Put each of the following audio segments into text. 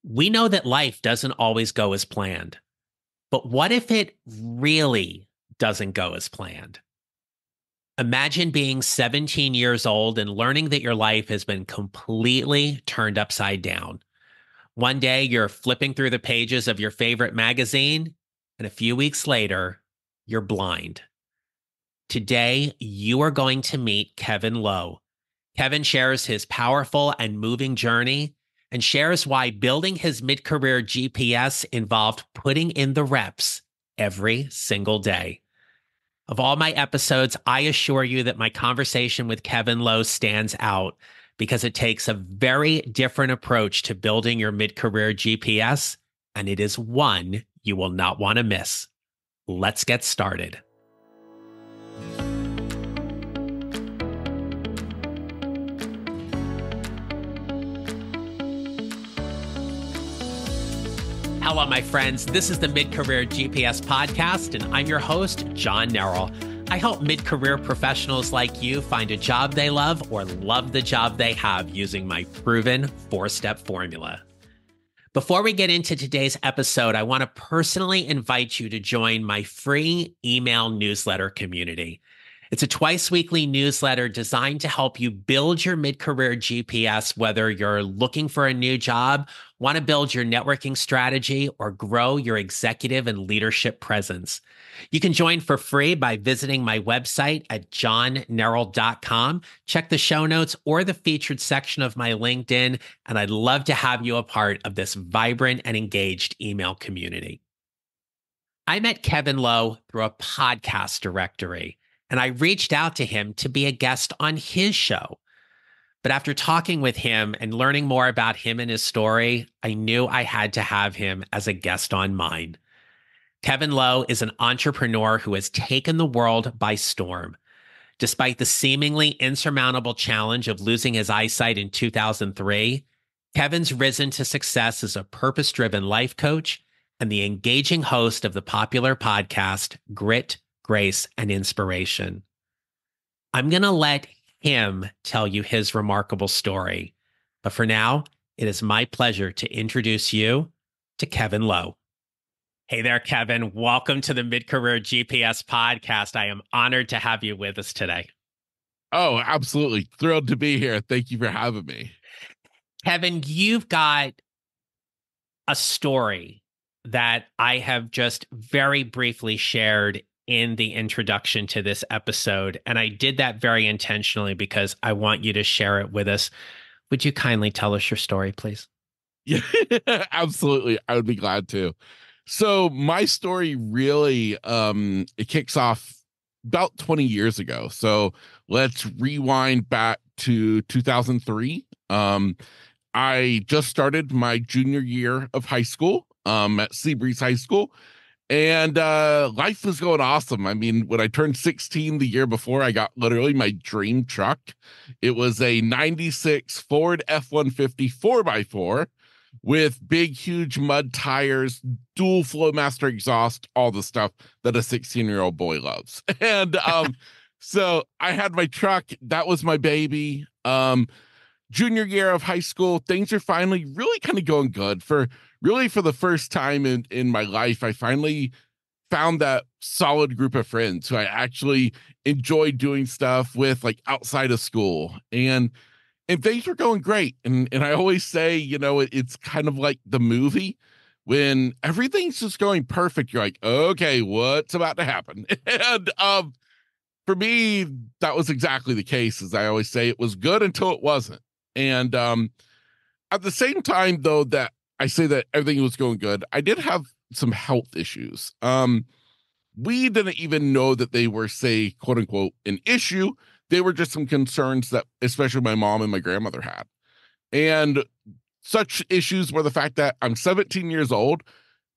We know that life doesn't always go as planned, but what if it really doesn't go as planned? Imagine being 17 years old and learning that your life has been completely turned upside down. One day you're flipping through the pages of your favorite magazine, and a few weeks later, you're blind. Today, you are going to meet Kevin Lowe. Kevin shares his powerful and moving journey and shares why building his mid career GPS involved putting in the reps every single day. Of all my episodes, I assure you that my conversation with Kevin Lowe stands out because it takes a very different approach to building your mid career GPS, and it is one you will not want to miss. Let's get started. Hello, my friends. This is the Mid-Career GPS podcast, and I'm your host, John Nerrill. I help mid-career professionals like you find a job they love or love the job they have using my proven four-step formula. Before we get into today's episode, I want to personally invite you to join my free email newsletter community. It's a twice-weekly newsletter designed to help you build your mid-career GPS, whether you're looking for a new job, want to build your networking strategy, or grow your executive and leadership presence. You can join for free by visiting my website at johnnerrill.com. Check the show notes or the featured section of my LinkedIn, and I'd love to have you a part of this vibrant and engaged email community. I met Kevin Lowe through a podcast directory, and I reached out to him to be a guest on his show. But after talking with him and learning more about him and his story, I knew I had to have him as a guest on mine. Kevin Lowe is an entrepreneur who has taken the world by storm. Despite the seemingly insurmountable challenge of losing his eyesight in 2003, Kevin's risen to success as a purpose-driven life coach and the engaging host of the popular podcast, Grit, Grace, and Inspiration. I'm going to let him tell you his remarkable story. But for now, it is my pleasure to introduce you to Kevin Lowe. Hey there, Kevin. Welcome to the Mid-Career GPS podcast. I am honored to have you with us today. Oh, absolutely. Thrilled to be here. Thank you for having me. Kevin, you've got a story that I have just very briefly shared in the introduction to this episode, and I did that very intentionally because I want you to share it with us. Would you kindly tell us your story, please? Yeah, absolutely. I would be glad to. So my story really, it kicks off about 20 years ago. So let's rewind back to 2003. I just started my junior year of high school, at Seabreeze High School. And life was going awesome. I mean, when I turned 16 the year before, I got literally my dream truck. It was a 96 Ford F-150 4x4 with big, huge mud tires, dual Flowmaster exhaust, all the stuff that a 16-year-old boy loves. And so I had my truck. That was my baby. Junior year of high school, things are finally really kind of going good. For the first time in my life, I finally found that solid group of friends who I actually enjoy doing stuff with, like outside of school. And things were going great. And I always say, it's kind of like the movie. When everything's just going perfect, you're like, okay, what's about to happen? And for me, that was exactly the case. As I always say, it was good until it wasn't. And at the same time, though, that I say that everything was going good, I did have some health issues. We didn't even know that they were, say, quote unquote, an issue. They were just some concerns that especially my mom and my grandmother had. And such issues were the fact that I'm 17 years old.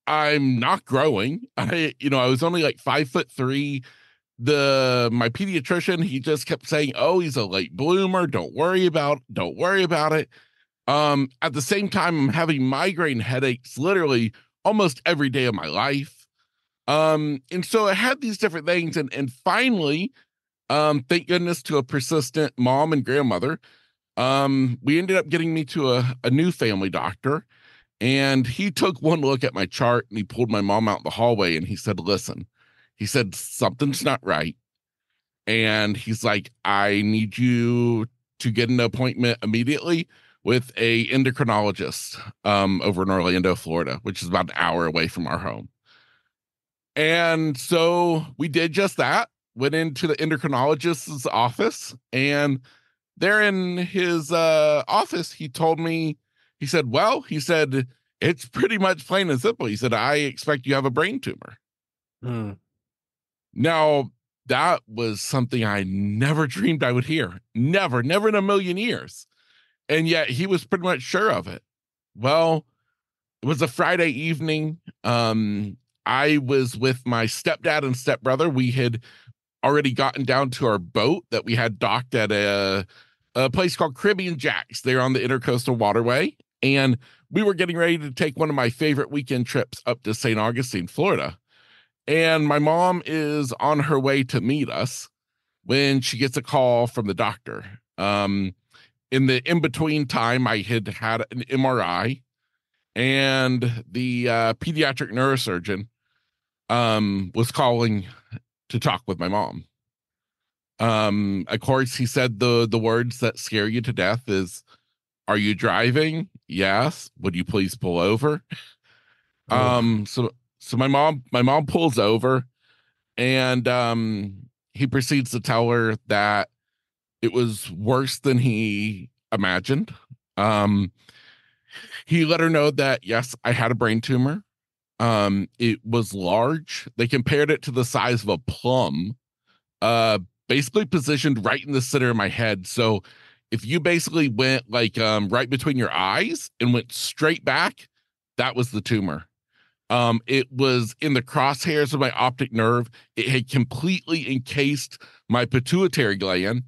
I'm not growing. I was only like 5'3". My pediatrician, he just kept saying, oh, he's a late bloomer. Don't worry about it. At the same time, I'm having migraine headaches literally almost every day of my life. And so I had these different things, and finally, thank goodness to a persistent mom and grandmother, we ended up getting me to a new family doctor. And he took one look at my chart and he pulled my mom out in the hallway and he said, listen, he said, something's not right. And he's like, I need you to get an appointment immediately with a endocrinologist over in Orlando, Florida, which is about an hour away from our home. And so we did just that, went into the endocrinologist's office, and there in his office, he told me, he said, well, he said, it's pretty much plain and simple. He said, I expect you have a brain tumor. Mm. Now, that was something I never dreamed I would hear. Never in a million years. And yet he was pretty much sure of it. Well, it was a Friday evening. I was with my stepdad and stepbrother. We had already gotten down to our boat that we had docked at a place called Caribbean Jacks. They're on the Intercoastal Waterway. And we were getting ready to take one of my favorite weekend trips up to St. Augustine, Florida. And my mom is on her way to meet us when she gets a call from the doctor. In the in-between time, I had had an MRI, and the pediatric neurosurgeon was calling to talk with my mom. Of course, he said the words that scare you to death is, "Are you driving? Yes. Would you please pull over?" So my mom pulls over, and he proceeds to tell her that it was worse than he imagined. He let her know that, yes, I had a brain tumor. It was large. They compared it to the size of a plum, uh, basically positioned right in the center of my head. So if you basically went like right between your eyes and went straight back, that was the tumor. It was in the crosshairs of my optic nerve. It had completely encased my pituitary gland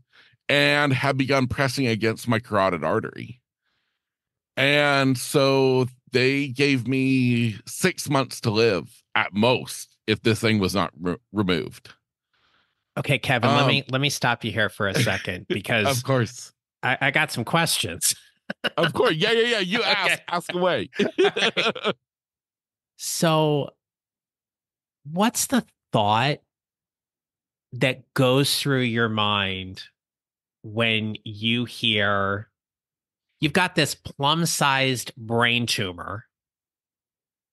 and had begun pressing against my carotid artery. And so they gave me 6 months to live at most if this thing was not removed. Okay, Kevin, let me stop you here for a second Of because course. I got some questions. Of course. Yeah. You Okay. ask away. Right. So, what's the thought that goes through your mind when you hear you've got this plum-sized brain tumor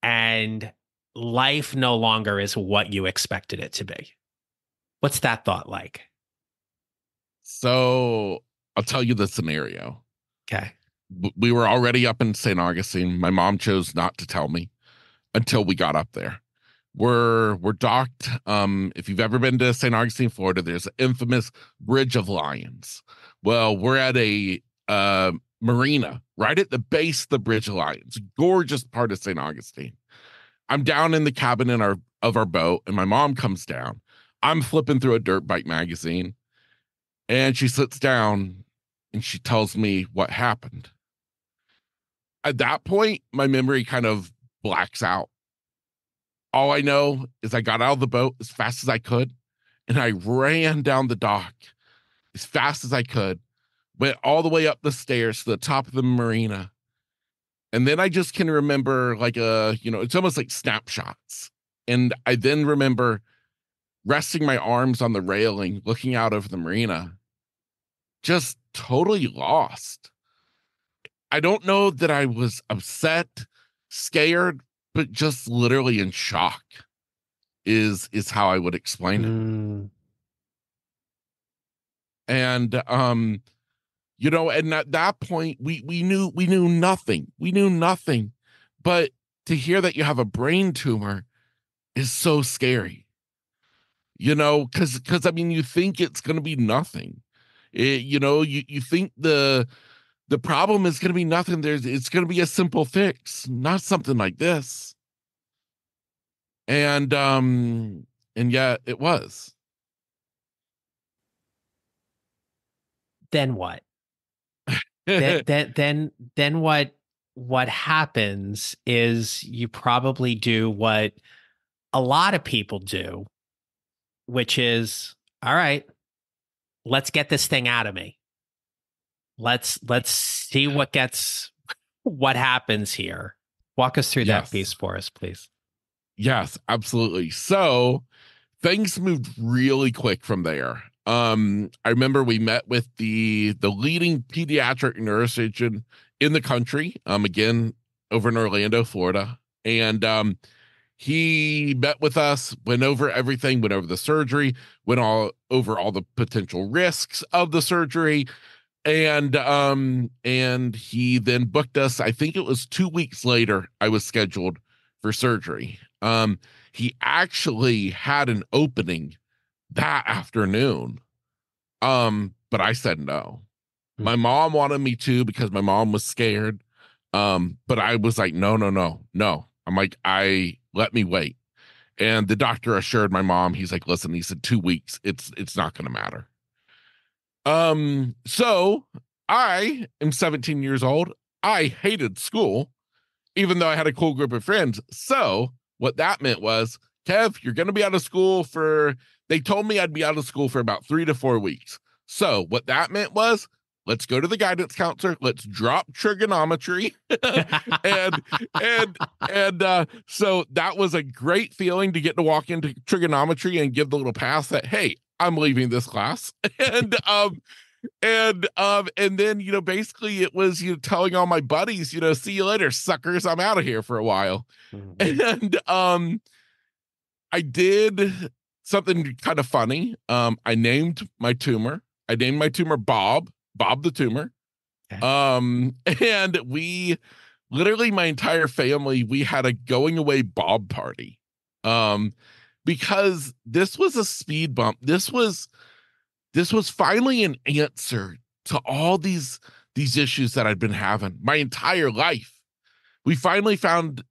and life no longer is what you expected it to be? What's that thought like? So I'll tell you the scenario. Okay. We were already up in St. Augustine. My mom chose not to tell me until we got up there. We're docked. If you've ever been to St. Augustine, Florida, there's an infamous Bridge of Lions. Well, we're at a marina right at the base of the Bridge of Lions, gorgeous part of St. Augustine. I'm down in the cabin of our boat, and my mom comes down. I'm flipping through a dirt bike magazine, and she sits down and she tells me what happened. At that point, my memory kind of blacks out. All I know is I got out of the boat as fast as I could, and I ran down the dock as fast as I could, went all the way up the stairs to the top of the marina. And then I just can remember it's almost like snapshots. And I then remember resting my arms on the railing, looking out over the marina, just totally lost. I don't know that I was upset, scared, but just literally in shock is how I would explain it. Mm. And and at that point we knew nothing. We knew nothing. But to hear that you have a brain tumor is so scary. Because I mean, you think it's going to be nothing. You think the problem is going to be nothing. It's going to be a simple fix, not something like this. And yet it was. Then what? Then what happens is you probably do what a lot of people do, which is, all right, let's get this thing out of me. Let's see what happens here. Walk us through that Yes. piece for us, please. Yes, absolutely. So things moved really quick from there. I remember we met with the leading pediatric neurosurgeon in the country, again over in Orlando, Florida, and he met with us, went over everything, went over the surgery, went over all the potential risks of the surgery, and he then booked us. I think it was 2 weeks later I was scheduled for surgery. He actually had an opening that afternoon. But I said no. My mom wanted me to because my mom was scared. But I was like, no, no, no, no. I'm like, let me wait. And the doctor assured my mom, he's like, listen, he said 2 weeks. It's not gonna matter. So I am 17 years old. I hated school, even though I had a cool group of friends. So what that meant was, Kev, you're going to be out of school they told me I'd be out of school for about 3 to 4 weeks. So what that meant was, let's go to the guidance counselor. Let's drop trigonometry. and so that was a great feeling to get to walk into trigonometry and give the little pass that, hey, I'm leaving this class. And then, basically it was, telling all my buddies, see you later, suckers. I'm out of here for a while. And I did something kind of funny. I named my tumor. I named my tumor Bob the Tumor. Okay. And we literally, my entire family, we had a going away Bob party. Because this was a speed bump. This was finally an answer to all these issues that I'd been having my entire life. We finally found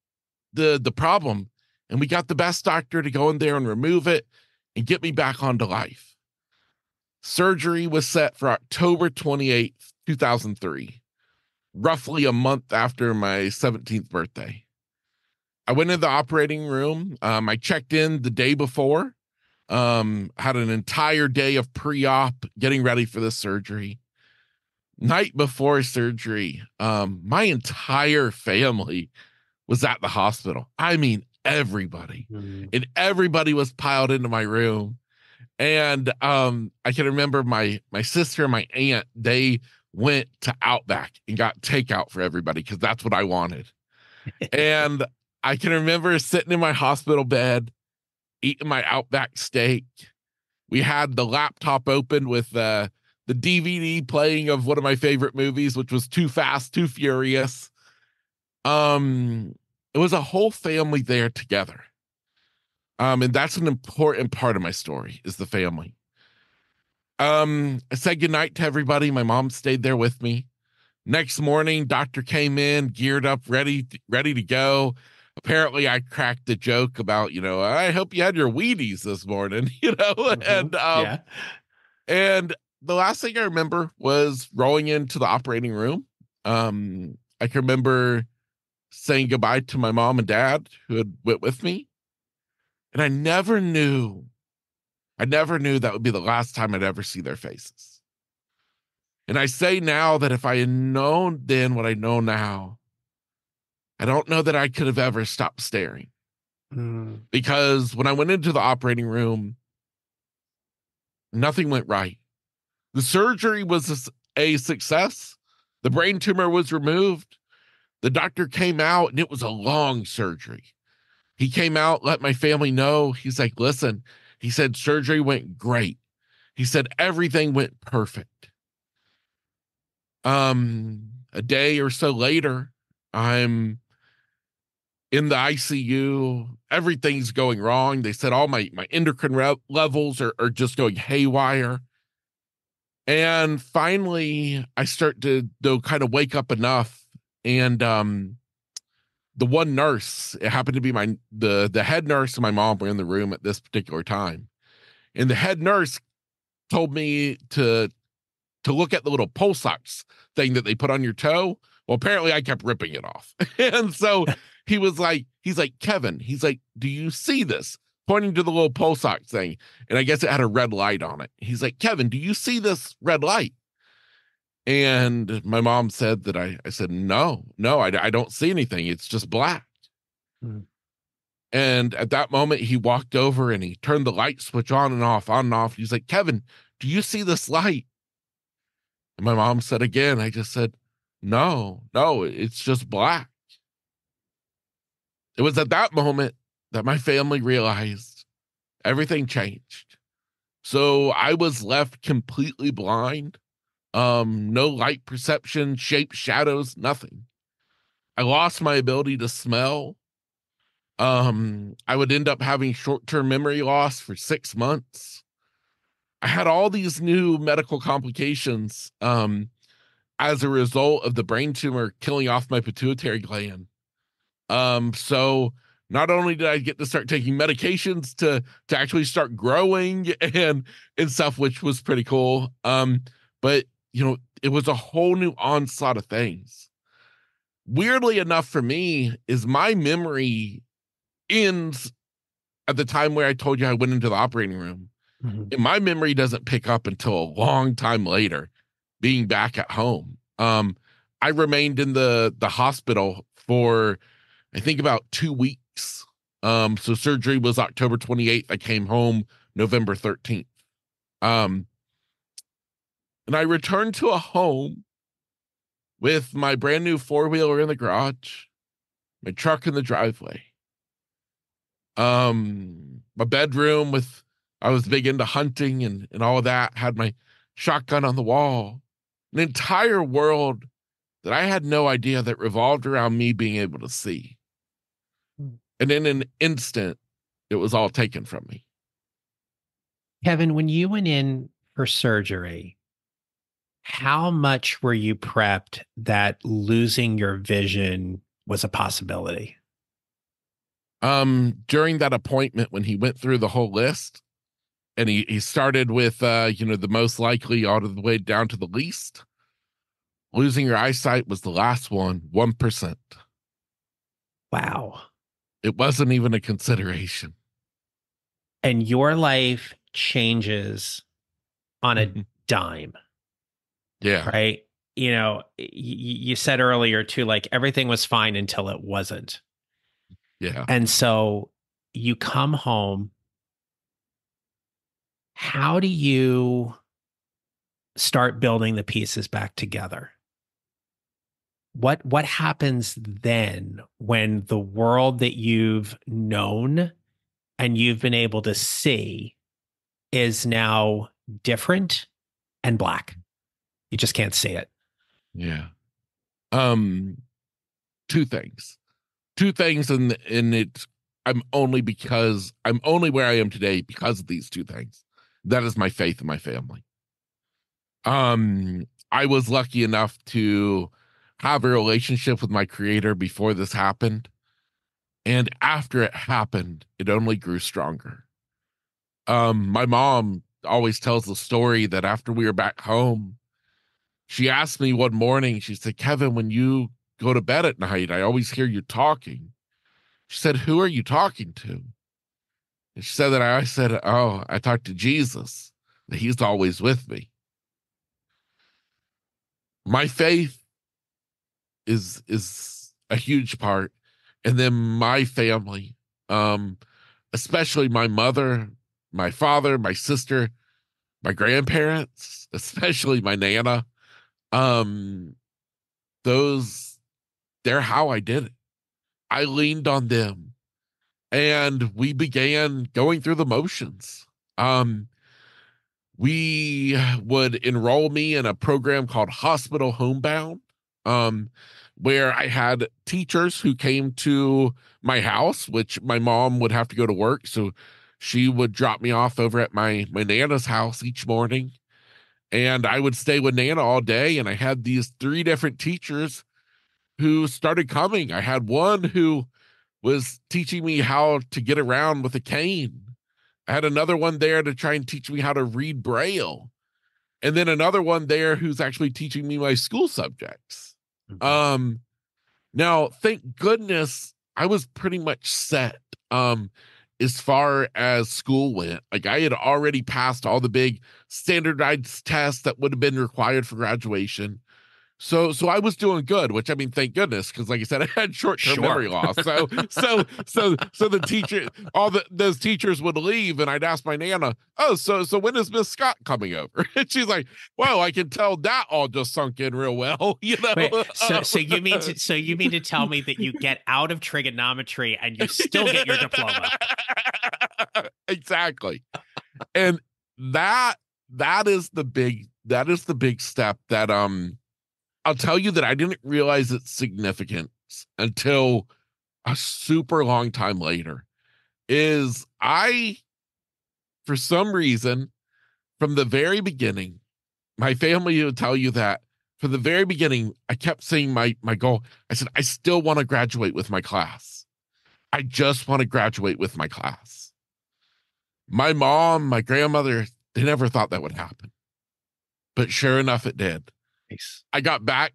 the problem, and we got the best doctor to go in there and remove it and get me back onto life. Surgery was set for October 28th, 2003, roughly a month after my 17th birthday. I went in the operating room. I checked in the day before. Had an entire day of pre-op getting ready for the surgery. Night before surgery, my entire family was at the hospital. I mean, everybody. And everybody was piled into my room. And I can remember my sister and my aunt, they went to Outback and got takeout for everybody because that's what I wanted. And I can remember sitting in my hospital bed, eating my Outback steak. We had the laptop open with the DVD playing of one of my favorite movies, which was Too Fast, Too Furious. It was a whole family there together. And that's an important part of my story, is the family. I said goodnight to everybody. My mom stayed there with me. Next morning, doctor came in, geared up, ready to go. Apparently I cracked the joke about, I hope you had your Wheaties this morning, and the last thing I remember was rolling into the operating room. I can remember saying goodbye to my mom and dad who had went with me. And I never knew that would be the last time I'd ever see their faces. And I say now that if I had known then what I know now, I don't know that I could have ever stopped staring. Because when I went into the operating room, nothing went right. The surgery was a success. The brain tumor was removed. The doctor came out, and it was a long surgery. He came out, let my family know. He's like, listen, he said, surgery went great. He said, everything went perfect. A day or so later, I'm in the ICU. Everything's going wrong. They said all my endocrine levels are just going haywire. And finally, I start to kind of wake up enough. And the one nurse, it happened to be the head nurse and my mom were in the room at this particular time. And the head nurse told me to look at the little pulse ox thing that they put on your toe. Well, apparently I kept ripping it off. And so he's like, Kevin, he's like, do you see this? Pointing to the little pulse ox thing. And I guess it had a red light on it. He's like, Kevin, do you see this red light? And my mom said that I said, no, I don't see anything. It's just black. Mm. And at that moment, he walked over and he turned the light switch on and off, on and off. He's like, Kevin, do you see this light? And my mom said again, I just said, no, it's just black. It was at that moment that my family realized everything changed. So I was left completely blind. No light perception, shape, shadows, nothing. I lost my ability to smell. I would end up having short-term memory loss for 6 months. I had all these new medical complications as a result of the brain tumor killing off my pituitary gland. So not only did I get to start taking medications to actually start growing and stuff, which was pretty cool. But it was a whole new onslaught of things. Weirdly enough for me, is my memory ends at the time where I told you I went into the operating room. Mhm. And my memory doesn't pick up until a long time later, being back at home. I remained in the hospital for I think about 2 weeks. So surgery was October 28th. I came home November 13th. And I returned to a home with my brand new four-wheeler in the garage, my truck in the driveway, my bedroom with, I was big into hunting and all of that, had my shotgun on the wall, an entire world that I had no idea that revolved around me being able to see. And in an instant, it was all taken from me. Kevin, when you went in for surgery, how much were you prepped that losing your vision was a possibility? During that appointment, when he went through the whole list and he started with, the most likely all the way down to the least, losing your eyesight was the last one, 1%. Wow. It wasn't even a consideration. And your life changes on a dime, Yeah. right? You said earlier too, like everything was fine until it wasn't. Yeah. And so you come home. How do you start building the pieces back together? What happens then when the world that you've known and you've been able to see is now different and black? You just can't see it. Yeah. Um, two things. Two things, and it's I'm only where I am today because of these two things. That is my faith in my family. I was lucky enough to have a relationship with my creator before this happened. And after it happened, it only grew stronger. My mom always tells the story that after we were back home, she asked me one morning, she said, Kevin, when you go to bed at night, I always hear you talking. She said, who are you talking to? And she said that I said, oh, I talked to Jesus, that he's always with me. My faith is a huge part. And then my family, um, especially my mother, my father, my sister, my grandparents, especially my nana, um, those they're how I did it. I leaned on them and we began going through the motions. We would enroll me in a program called Hospital Homebound, um, where I had teachers who came to my house, which my mom would have to go to work. So she would drop me off over at my Nana's house each morning. And I would stay with Nana all day. And I had these three different teachers who started coming. I had one who was teaching me how to get around with a cane. I had another one there to try and teach me how to read Braille. And then another one there who's actually teaching me my school subjects. Mhm. Now, thank goodness I was pretty much set. Um, as far as school went. Like I had already passed all the big standardized tests that would have been required for graduation. So I was doing good, which I mean, thank goodness, because like I said, I had short-term memory loss. So the teacher, those teachers would leave, and I'd ask my Nana, "Oh, so when is Miss Scott coming over?" And she's like, "Well, I can tell that all just sunk in real well, you know." Wait, so you mean to tell me that you get out of trigonometry and you still get your diploma? Exactly. And that is the big step that I'll tell you that I didn't realize its significance until a super long time later. Is I, for some reason, from the very beginning, my family would tell you that from the very beginning, I kept saying my goal. I said, I still want to graduate with my class. I just want to graduate with my class. My mom, my grandmother, they never thought that would happen. But sure enough, it did. Nice. I got back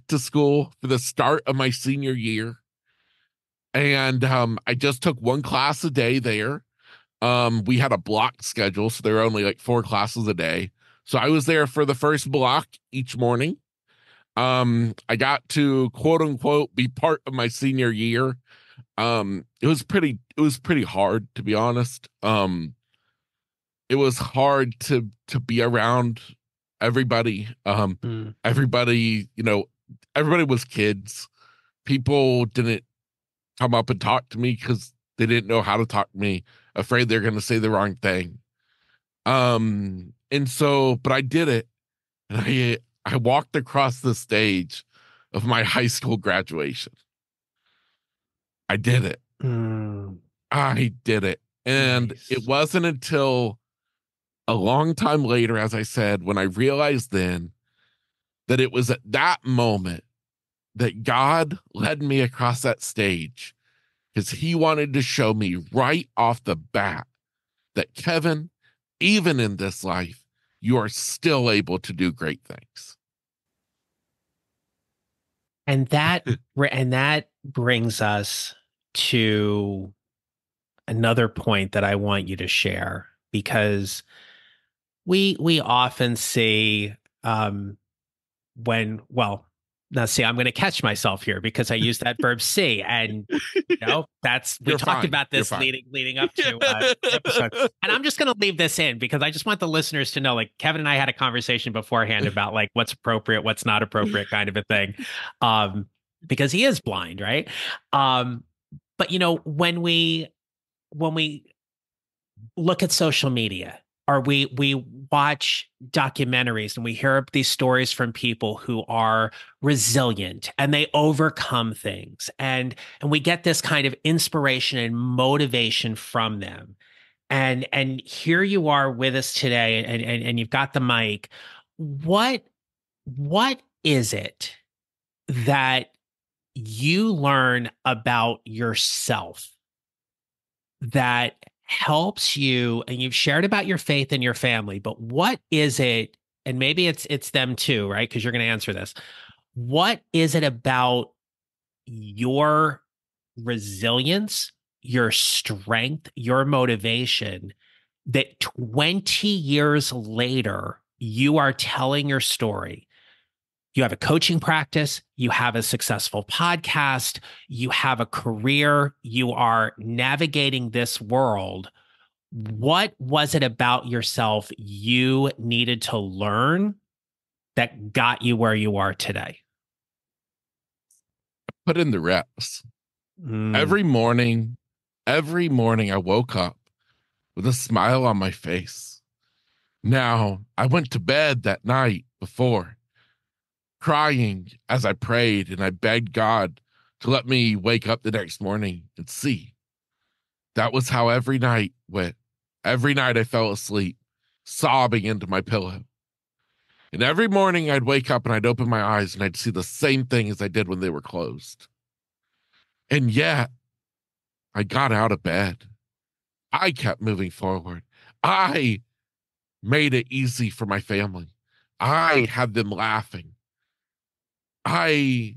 to school for the start of my senior year. And I just took one class a day there. We had a block schedule, so there were only like 4 classes a day. So I was there for the first block each morning. I got to quote unquote be part of my senior year. It was pretty hard, to be honest. It was hard to be around everybody. Everybody, everybody was kids. People didn't come up and talk to me because they didn't know how to talk to me, afraid they're going to say the wrong thing. And so, but I did it. And I walked across the stage of my high school graduation. I did it. I did it. And Nice. it wasn't until a long time later, as I said, when I realized then that it was at that moment that God led me across that stage, because he wanted to show me right off the bat that, Kevin, even in this life, you are still able to do great things. And that brings us to another point that I want you to share, because we often see when, well, now see, I'm going to catch myself here because I use that verb see, and that's, we You're talked fine. about this leading up to the episode, and I'm just going to leave this in because I just want the listeners to know, like, Kevin and I had a conversation beforehand about like what's appropriate, what's not appropriate, kind of a thing, because he is blind, right? But when we look at social media, or we watch documentaries and we hear these stories from people who are resilient and they overcome things, and we get this kind of inspiration and motivation from them. And here you are with us today, and you've got the mic. What is it that you learn about yourself that helps you? And you've shared about your faith and your family, but what is it? And maybe it's them too, right? Because you're going to answer this. What is it about your resilience, your strength, your motivation that 20 years later you are telling your story? You have a coaching practice, you have a successful podcast, you have a career, you are navigating this world. What was it about yourself you needed to learn that got you where you are today? Put in the reps. Mm. Every morning I woke up with a smile on my face. Now, I went to bed that night before, crying as I prayed, and I begged God to let me wake up the next morning and see. That was how every night went. Every night I fell asleep, sobbing into my pillow. And every morning I'd wake up and I'd open my eyes and I'd see the same thing as I did when they were closed. And yet, I got out of bed. I kept moving forward. I made it easy for my family. I had them laughing. I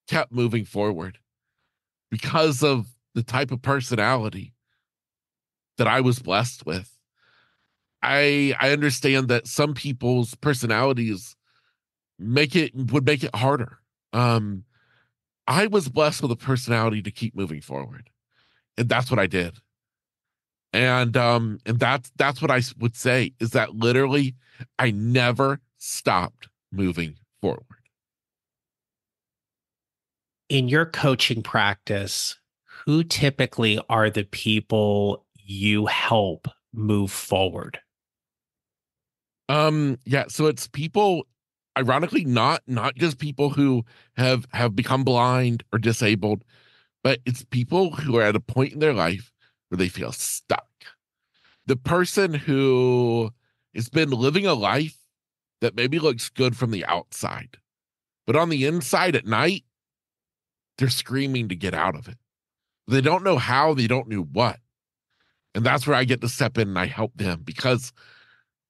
kept moving forward because of the type of personality that I was blessed with. I understand that some people's personalities would make it harder. I was blessed with a personality to keep moving forward, and that's what I did. And that's what I would say is that literally I never stopped moving forward. In your coaching practice, who typically are the people you help move forward? Yeah, so it's people, ironically, not just people who have become blind or disabled, but it's people who are at a point in their life where they feel stuck. The person who has been living a life that maybe looks good from the outside, but on the inside at night, they're screaming to get out of it. They don't know how, they don't know what. And that's where I get to step in and I help them, because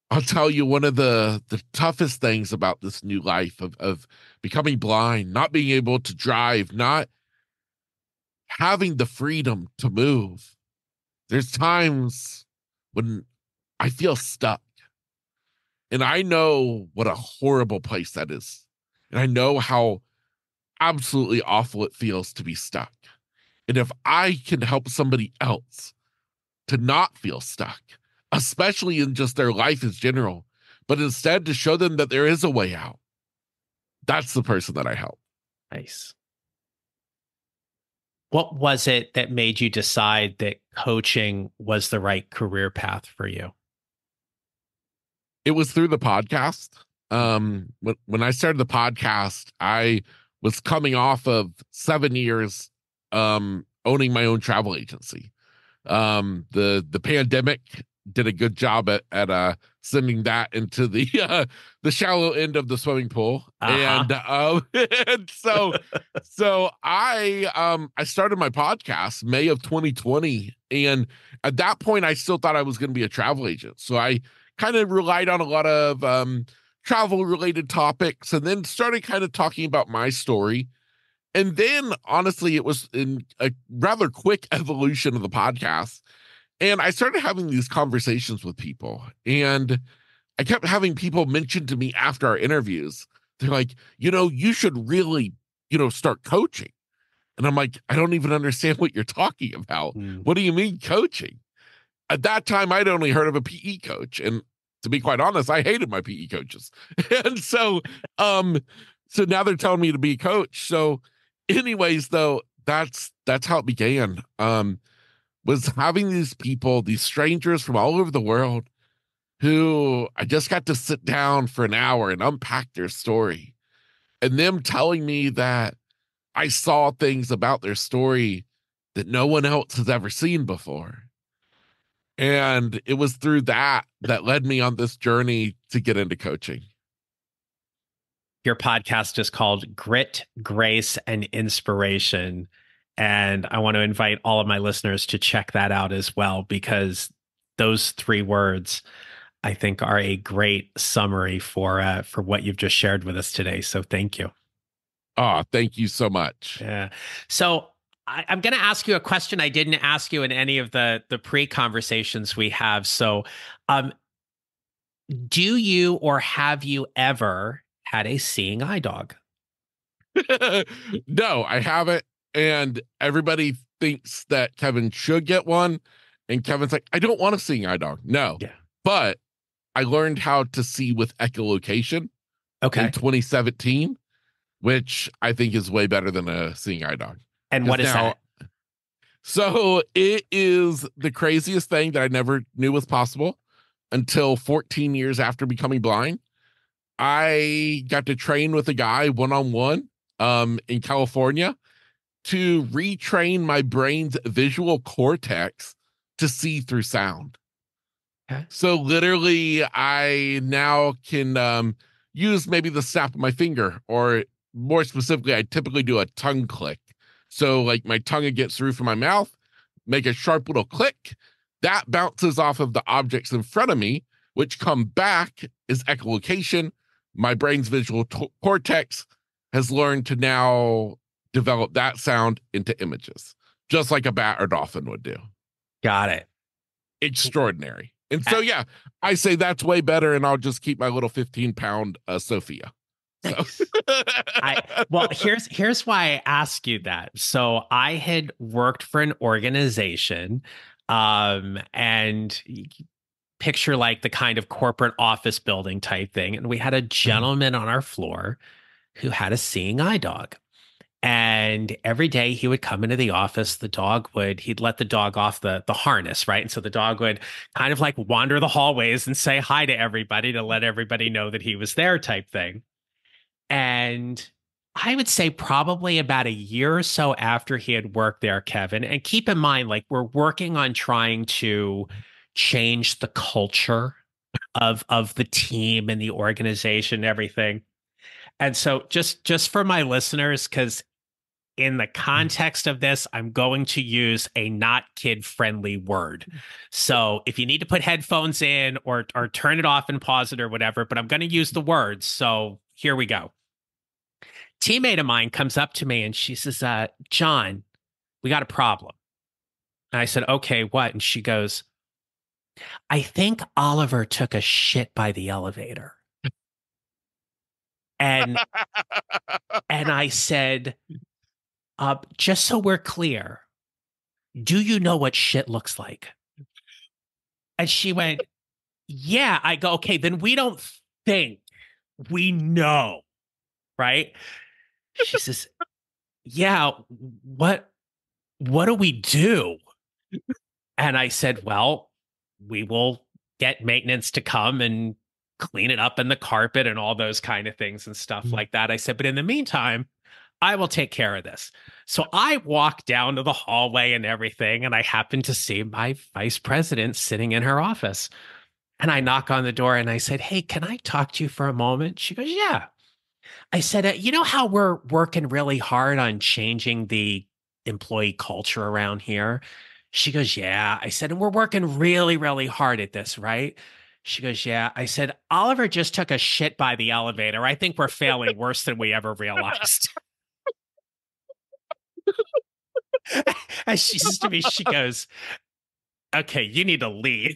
I'll tell you, one of the toughest things about this new life of becoming blind, not being able to drive, not having the freedom to move. There's times when I feel stuck. And I know what a horrible place that is. And I know how absolutely awful it feels to be stuck. And if I can help somebody else to not feel stuck, especially in just their life as general, but instead to show them that there is a way out, that's the person that I help. Nice. What was it that made you decide that coaching was the right career path for you? It was through the podcast. When I started the podcast, I was coming off of 7 years owning my own travel agency. The pandemic did a good job at sending that into the shallow end of the swimming pool. And and so I started my podcast May of 2020, and at that point I still thought I was going to be a travel agent, so I kind of relied on a lot of travel related topics, and then started kind of talking about my story. And then, honestly, it was in a rather quick evolution of the podcast. And I started having these conversations with people. And I kept having people mention to me after our interviews, they're like, you should really, start coaching. And I'm like, I don't even understand what you're talking about. What do you mean coaching? At that time, I'd only heard of a PE coach. And to be quite honest, I hated my PE coaches. And so now they're telling me to be a coach. So anyways, though, that's how it began. Was having these people, these strangers from all over the world, who I just got to sit down for an hour and unpack their story, and them telling me that I saw things about their story that no one else has ever seen before. And it was through that led me on this journey to get into coaching. Your podcast is called Grit, Grace, and Inspiration. And I want to invite all of my listeners to check that out as well, because those 3 words, I think, are a great summary for what you've just shared with us today. So thank you. Oh, thank you so much. Yeah. So I'm going to ask you a question I didn't ask you in any of the pre-conversations we have. So do you or have you ever had a seeing eye dog? No, I haven't. And everybody thinks that Kevin should get one. And Kevin's like, I don't want a seeing eye dog. No. Yeah. But I learned how to see with echolocation in 2017, which I think is way better than a seeing eye dog. And what is that? So it is the craziest thing that I never knew was possible until 14 years after becoming blind. I got to train with a guy one-on-one in California to retrain my brain's visual cortex to see through sound. Okay. So literally, I now can use maybe the snap of my finger, or more specifically, I typically do a tongue click. So like my tongue gets through from my mouth, make a sharp little click, that bounces off of the objects in front of me, which come back as echolocation. My brain's visual cortex has learned to now develop that sound into images, just like a bat or dolphin would do. Got it. extraordinary. And Uh, so, yeah, I say that's way better. And I'll just keep my little 15-pound Sophia. So, Nice. Well, here's why I ask you that. So I had worked for an organization, and picture like the kind of corporate office building type thing. And we had a gentleman on our floor who had a seeing eye dog. And every day he would come into the office, he'd let the dog off the harness, right? And so the dog would kind of like wander the hallways and say hi to everybody to let everybody know that he was there type thing. And I would say probably about a year or so after he had worked there, Kevin, and keep in mind, like we're working on trying to change the culture of the team and the organization and everything. And so just for my listeners, because in the context of this, I'm going to use a not kid friendly word. So if you need to put headphones in or turn it off and pause it or whatever, but I'm going to use the words. So here we go. Teammate of mine comes up to me and she says, John, we got a problem. And I said, okay, what? And she goes, I think Oliver took a shit by the elevator. And and I said, just so we're clear, do you know what shit looks like? And she went, yeah. I go, okay, then we don't think, we know, right? She says, yeah, what do we do? And I said, well, we will get maintenance to come and clean it up in the carpet and all those kind of things and stuff like that. I said, but in the meantime, I will take care of this. So I walk down to the hallway and everything, and I happen to see my vice president sitting in her office. And I knock on the door and I said, hey, can I talk to you for a moment? She goes, yeah. I said, you know how we're working really hard on changing the employee culture around here? She goes, yeah. I said, and we're working really, really hard at this, right? She goes, yeah. I said, Oliver just took a shit by the elevator. I think we're failing worse than we ever realized. And she says to me, she goes, okay, you need to leave.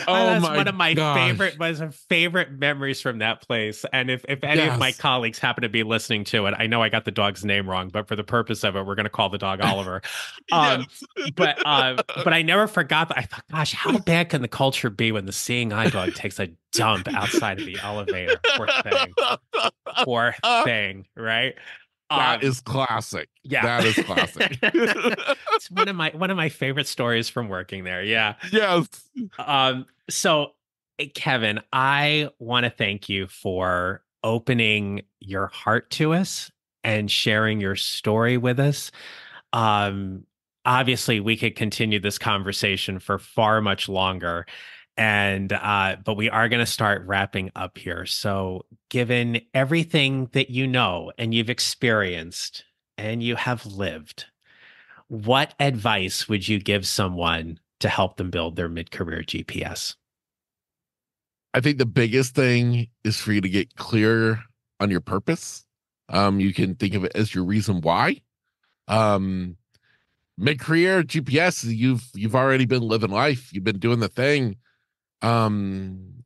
oh That's my one of my gosh. favorite memories from that place. And if any of my Yes. colleagues happen to be listening to it, I know I got the dog's name wrong, but for the purpose of it, we're going to call the dog Oliver. Um, Yes. but I never forgot that. I thought, gosh, how bad can the culture be when the seeing eye dog takes a dump outside of the elevator? Poor thing, right? That Um, is classic. yeah. That is classic. It's one of my favorite stories from working there. Yeah. Yes. So Kevin, I want to thank you for opening your heart to us and sharing your story with us. Um, Obviously we could continue this conversation for far much longer. And but we are going to start wrapping up here. So, given everything that you know and you've experienced and you have lived, what advice would you give someone to help them build their mid-career GPS? I think the biggest thing is for you to get clear on your purpose. You can think of it as your reason why. Um, Mid-career GPS, you've already been living life. You've been doing the thing. Um,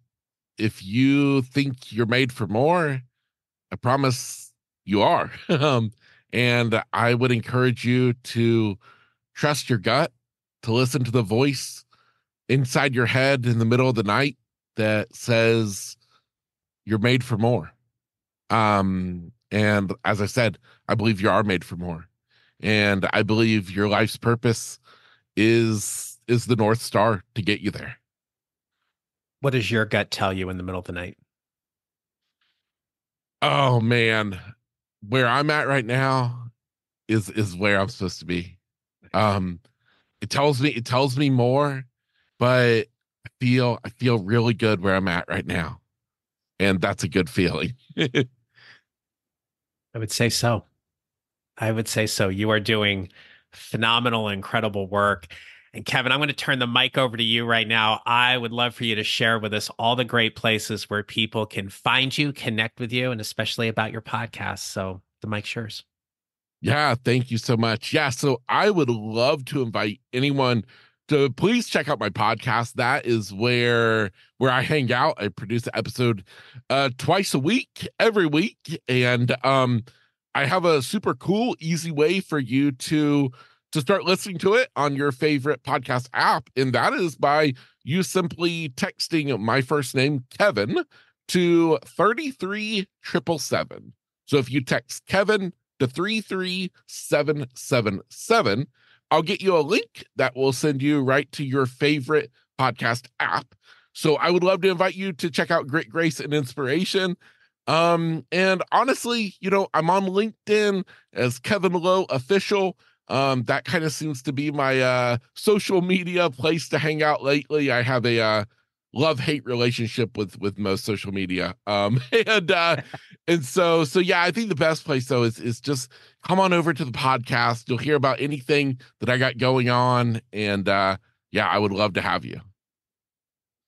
if you think you're made for more, I promise you are. And I would encourage you to trust your gut, to listen to the voice inside your head in the middle of the night that says you're made for more. And as I said, I believe you are made for more. And I believe your life's purpose is the North Star to get you there. What does your gut tell you in the middle of the night? Oh man, where I'm at right now is where I'm supposed to be. Um, it tells me more, but I feel really good where I'm at right now, and that's a good feeling. I would say so. I would say so. You are doing phenomenal, incredible work. And Kevin, I'm going to turn the mic over to you right now. I would love for you to share with us all the great places where people can find you, connect with you, and especially about your podcast. So the mic's yours. Yeah, thank you so much. Yeah, so I would love to invite anyone to please check out my podcast. That is where I hang out. I produce an episode twice a week, every week, and I have a super cool, easy way for you to start listening to it on your favorite podcast app, and that is by you simply texting my first name, Kevin, to 33777. So if you text Kevin to 33777, I'll get you a link that will send you right to your favorite podcast app. So I would love to invite you to check out Grit, Grace, and Inspiration. And honestly, I'm on LinkedIn as Kevin Lowe Official. That kind of seems to be my social media place to hang out lately. I have a love-hate relationship with most social media. And so yeah, I think the best place though is just come on over to the podcast. You'll hear about anything that I got going on. And yeah, I would love to have you.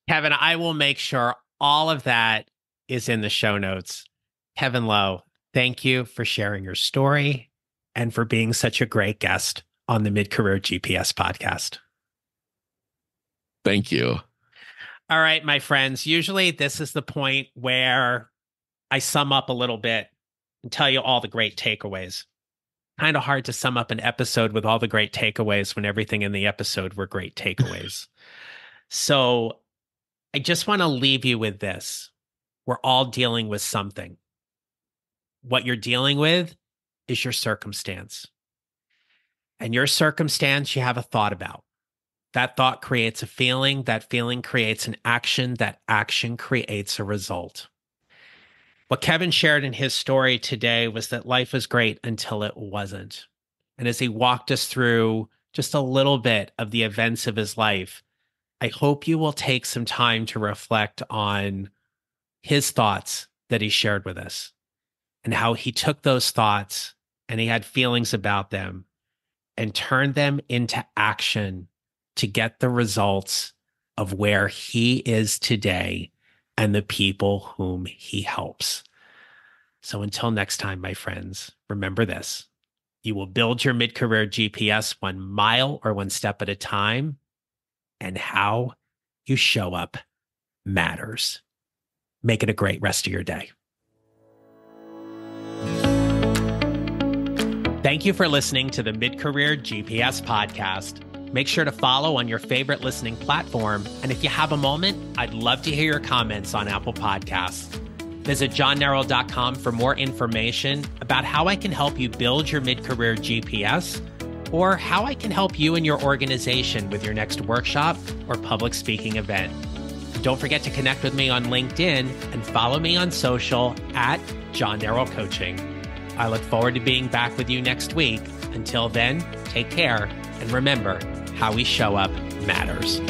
Kevin, I will make sure all of that is in the show notes. Kevin Lowe, thank you for sharing your story and for being such a great guest on the Mid-Career GPS podcast. Thank you. All right, my friends, usually this is the point where I sum up a little bit and tell you all the great takeaways. Kind of hard to sum up an episode with all the great takeaways when everything in the episode were great takeaways. So I just want to leave you with this. We're all dealing with something. What you're dealing with is your circumstance. And your circumstance you have a thought about. That thought creates a feeling. That feeling creates an action. That action creates a result. What Kevin shared in his story today was that life was great until it wasn't. And as he walked us through just a little bit of the events of his life, I hope you will take some time to reflect on his thoughts that he shared with us and how he took those thoughts and he had feelings about them and turned them into action to get the results of where he is today and the people whom he helps. So until next time, my friends, remember this. You will build your mid-career GPS 1 mile or 1 step at a time, and how you show up matters. Make it a great rest of your day. Thank you for listening to the Mid-Career GPS podcast. Make sure to follow on your favorite listening platform. And if you have a moment, I'd love to hear your comments on Apple Podcasts. Visit johnnerrell.com for more information about how I can help you build your mid-career GPS or how I can help you and your organization with your next workshop or public speaking event. Don't forget to connect with me on LinkedIn and follow me on social at John Nerrell Coaching. I look forward to being back with you next week. Until then, take care and remember, how we show up matters.